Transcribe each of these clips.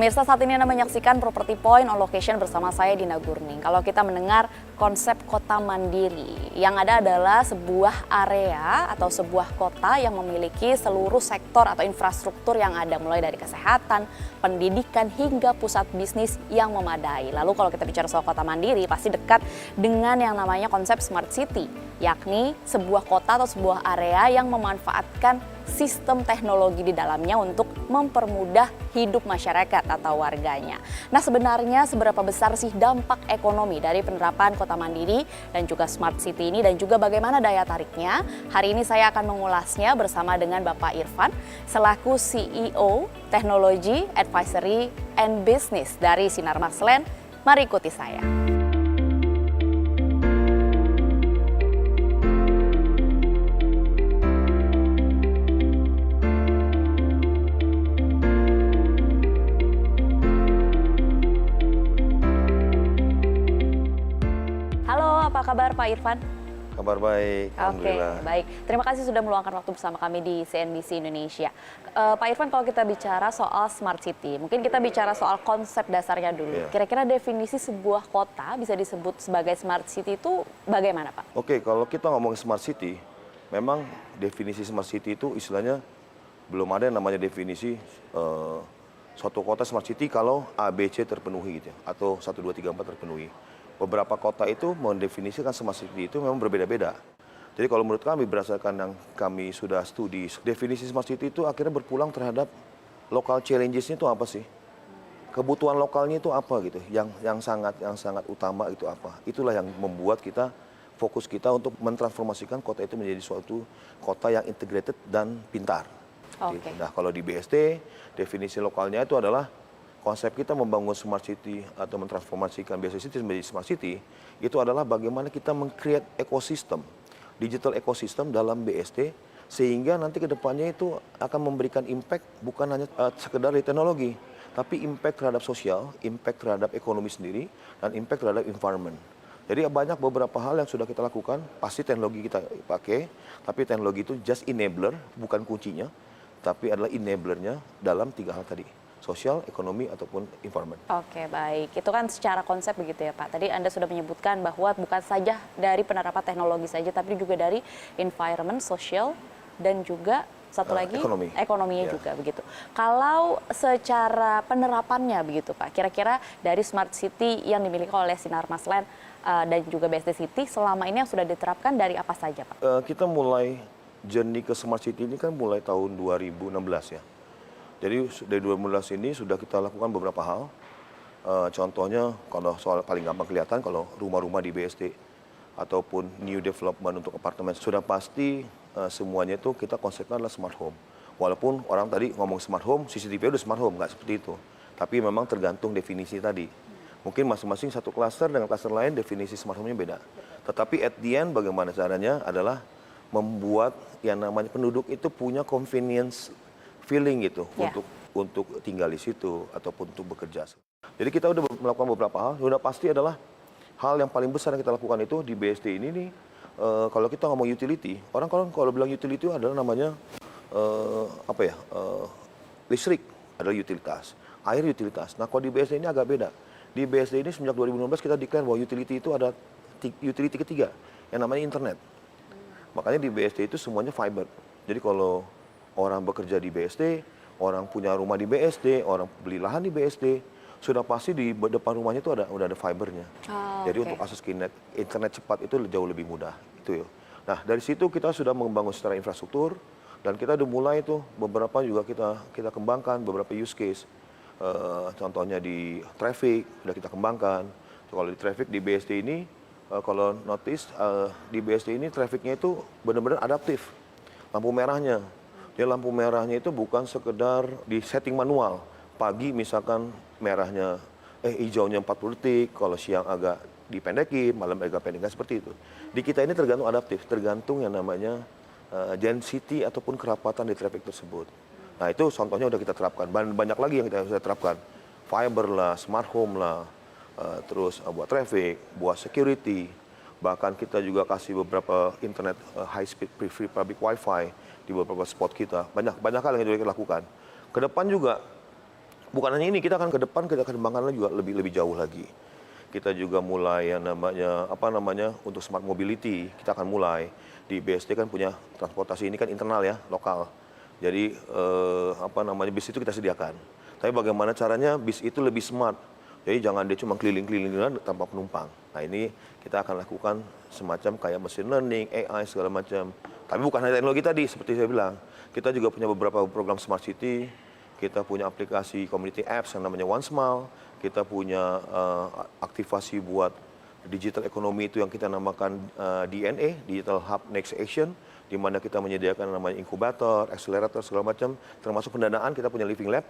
Pemirsa, saat ini Anda menyaksikan Property Point on Location bersama saya Dina Gurning. Kalau kita mendengar konsep kota mandiri, yang ada adalah sebuah area atau sebuah kota yang memiliki seluruh sektor atau infrastruktur yang ada, mulai dari kesehatan, pendidikan, hingga pusat bisnis yang memadai. Lalu kalau kita bicara soal kota mandiri, pasti dekat dengan yang namanya konsep Smart City, yakni sebuah kota atau sebuah area yang memanfaatkan sistem teknologi di dalamnya untuk mempermudah hidup masyarakat atau warganya. Nah, sebenarnya seberapa besar sih dampak ekonomi dari penerapan kota mandiri dan juga Smart City ini, dan juga bagaimana daya tariknya? Hari ini saya akan mengulasnya bersama dengan Bapak Irfan selaku CEO Teknologi Advisory and Business dari Sinar Masland. Mari ikuti saya. Apa kabar Pak Irfan? Kabar baik, alhamdulillah. Oke, baik. Terima kasih sudah meluangkan waktu bersama kami di CNBC Indonesia. Pak Irfan, kalau kita bicara soal Smart City, mungkin kita bicara soal konsep dasarnya dulu. Kira-kira definisi sebuah kota bisa disebut sebagai Smart City itu bagaimana, Pak? Oke, kalau kita ngomong Smart City, memang definisi Smart City itu istilahnya belum ada yang namanya definisi suatu kota Smart City kalau A, B, C terpenuhi gitu ya, atau 1, 2, 3, 4 terpenuhi. Beberapa kota itu mendefinisikan Smart City itu memang berbeda-beda. Jadi kalau menurut kami, berdasarkan yang kami sudah studi, definisi Smart City itu akhirnya berpulang terhadap local challenges-nya itu apa sih? Kebutuhan lokalnya itu apa gitu? Yang sangat utama itu apa? Itulah yang membuat kita, fokus kita untuk mentransformasikan kota itu menjadi suatu kota yang integrated dan pintar. Okay. Gitu. Nah, kalau di BSD, definisi lokalnya itu adalah konsep kita membangun Smart City atau mentransformasikan BSD City menjadi Smart City, itu adalah bagaimana kita meng-create ekosistem, digital ekosistem dalam BSD, sehingga nanti ke depannya itu akan memberikan impact bukan hanya sekedar di teknologi, tapi impact terhadap sosial, impact terhadap ekonomi sendiri, dan impact terhadap environment. Jadi banyak beberapa hal yang sudah kita lakukan, pasti teknologi kita pakai, tapi teknologi itu just enabler, bukan kuncinya, tapi adalah enablernya dalam 3 hal tadi. Sosial, ekonomi, ataupun environment. Oke, baik. Itu kan secara konsep begitu ya, Pak. Tadi Anda sudah menyebutkan bahwa bukan saja dari penerapan teknologi saja, tapi juga dari environment, sosial, dan juga satu lagi ekonominya juga begitu. Kalau secara penerapannya begitu, Pak, kira-kira dari Smart City yang dimiliki oleh Sinar Masland dan juga BSD City selama ini yang sudah diterapkan dari apa saja, Pak? Kita mulai journey ke Smart City ini kan mulai tahun 2016 ya. Jadi dari 2016 ini sudah kita lakukan beberapa hal. Contohnya kalau soal paling gampang kelihatan, kalau rumah-rumah di BSD ataupun new development untuk apartemen, sudah pasti semuanya itu kita konsepnya adalah smart home. Walaupun orang tadi ngomong smart home, CCTV udah smart home, nggak seperti itu. Tapi memang tergantung definisi tadi. Mungkin masing-masing satu klaster dengan klaster lain definisi smart home-nya beda. Tetapi at the end bagaimana caranya adalah membuat yang namanya penduduk itu punya convenience feeling gitu untuk tinggal di situ ataupun untuk bekerja. Jadi kita udah melakukan beberapa hal. Sudah pasti adalah hal yang paling besar yang kita lakukan itu di BSD ini nih. Kalau kita ngomong utility, orang kalau bilang utility itu adalah namanya listrik adalah utilitas, air utilitas. Nah kalau di BSD ini agak beda. Di BSD ini semenjak 2015 kita declare bahwa utility itu ada utility ketiga yang namanya internet. Makanya di BSD itu semuanya fiber. Jadi kalau orang bekerja di BSD, orang punya rumah di BSD, orang beli lahan di BSD, sudah pasti di depan rumahnya itu udah ada fibernya. Jadi untuk akses ke internet cepat itu jauh lebih mudah. Itu ya. Nah dari situ kita sudah membangun secara infrastruktur dan kita udah mulai itu beberapa juga kita kembangkan beberapa use case. Contohnya di traffic sudah kita kembangkan. Kalau di traffic di BSD ini, kalau notice di BSD ini trafficnya itu benar-benar adaptif. Lampu merahnya. Jadi lampu merahnya itu bukan sekedar di setting manual. Pagi misalkan merahnya, hijaunya 40 detik, kalau siang agak dipendekin, malam agak pendek, seperti itu. Di kita ini tergantung adaptif, tergantung yang namanya density ataupun kerapatan di traffic tersebut. Nah itu contohnya udah kita terapkan, banyak lagi yang kita sudah terapkan. Fiber lah, smart home lah, terus buat traffic, buat security. Bahkan kita juga kasih beberapa internet high speed free public wifi di beberapa spot kita. Banyak hal yang kita lakukan. Ke depan juga Bukan hanya ini, kita akan ke depan kita akan kembangkan juga lebih jauh lagi. Kita juga mulai yang namanya untuk smart mobility, kita akan mulai di BSD kan punya transportasi ini kan internal ya, lokal. Jadi bis itu kita sediakan. Tapi bagaimana caranya bis itu lebih smart. Jadi jangan dia cuma keliling-keliling tanpa penumpang. Nah, ini kita akan lakukan semacam kayak machine learning, AI segala macam. Tapi bukan hanya teknologi tadi seperti saya bilang. Kita juga punya beberapa program smart city. Kita punya aplikasi community apps yang namanya OneSmile. Kita punya aktivasi buat digital ekonomi itu yang kita namakan DNA, Digital Hub Next Action, di mana kita menyediakan namanya inkubator, accelerator, segala macam, termasuk pendanaan. Kita punya Living Lab,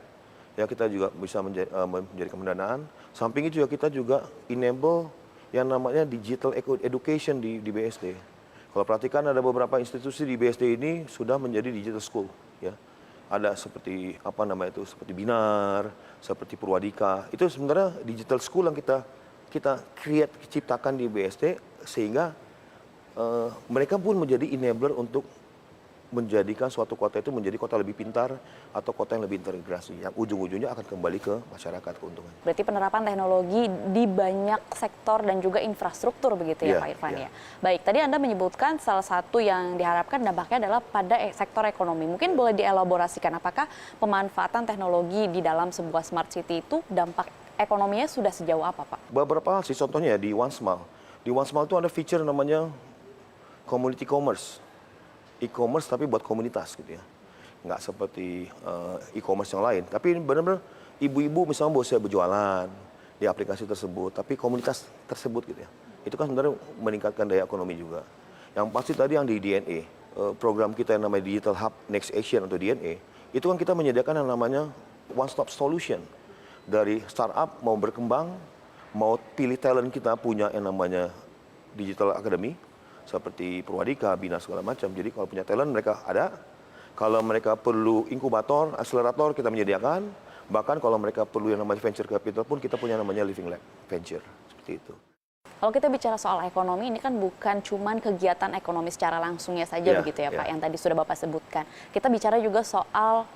ya kita juga bisa menjadikan pendanaan. Samping itu juga kita juga enable yang namanya digital education di BSD. Kalau perhatikan ada beberapa institusi di BSD ini sudah menjadi digital school, ya. Ada seperti seperti Binar, seperti Purwadika. Itu sebenarnya digital school yang kita ciptakan di BSD sehingga mereka pun menjadi enabler untuk menjadikan suatu kota itu menjadi kota lebih pintar atau kota yang lebih terintegrasi, yang ujung-ujungnya akan kembali ke masyarakat keuntungan. Berarti penerapan teknologi di banyak sektor dan juga infrastruktur begitu ya, Pak Irfan ya. Baik, tadi Anda menyebutkan salah satu yang diharapkan dampaknya adalah pada sektor ekonomi. Mungkin boleh dielaborasikan apakah pemanfaatan teknologi di dalam sebuah smart city itu dampak ekonominya sudah sejauh apa, Pak? Beberapa hal sih, contohnya di OneSmile. Di OneSmile itu ada feature namanya community commerce. E-commerce tapi buat komunitas gitu ya. Nggak seperti e-commerce yang lain. Tapi benar-benar ibu-ibu misalnya mau saya berjualan di aplikasi tersebut, tapi komunitas tersebut gitu ya. Itu kan sebenarnya meningkatkan daya ekonomi juga. Yang pasti tadi yang di DNA, program kita yang namanya Digital Hub Next Action atau DNA, itu kan kita menyediakan yang namanya one stop solution. Dari startup mau berkembang, mau pilih talent kita punya yang namanya Digital Academy, seperti Purwadika, Bina segala macam. Jadi kalau punya talent mereka ada. Kalau mereka perlu inkubator, akselerator kita menyediakan. Bahkan kalau mereka perlu yang namanya venture capital pun kita punya namanya Living Lab Venture. Seperti itu. Kalau kita bicara soal ekonomi, ini kan bukan cuman kegiatan ekonomi secara langsungnya saja begitu ya Pak, yang tadi sudah Bapak sebutkan. Kita bicara juga soal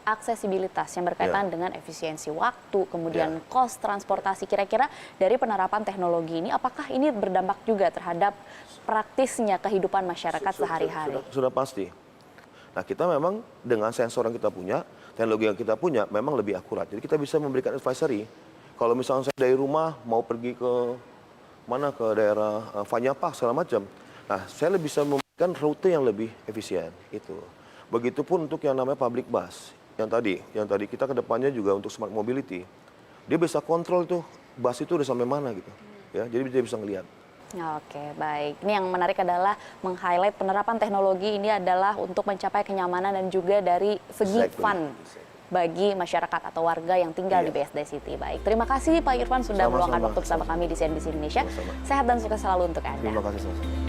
aksesibilitas yang berkaitan dengan efisiensi waktu, kemudian cost transportasi. Kira-kira dari penerapan teknologi ini, apakah ini berdampak juga terhadap praktisnya kehidupan masyarakat sehari-hari? Sudah pasti. Nah, kita memang dengan sensor yang kita punya, teknologi yang kita punya memang lebih akurat. Jadi kita bisa memberikan advisory. Kalau misalnya saya dari rumah mau pergi ke daerah Fanyapa segala macam. Nah, saya bisa memberikan rute yang lebih efisien itu. Begitupun untuk yang namanya public bus. Yang tadi kita ke depannya juga untuk smart mobility. Dia bisa kontrol tuh bus itu udah sampai mana gitu. Ya, jadi dia bisa ngelihat. Oke, baik. Ini yang menarik adalah meng-highlight penerapan teknologi ini adalah untuk mencapai kenyamanan dan juga dari segi fun bagi masyarakat atau warga yang tinggal di BSD City. Baik, terima kasih Pak Irfan sudah meluangkan waktu bersama kami di CNBC Indonesia. Sehat dan sukses selalu untuk Anda. Terima kasih.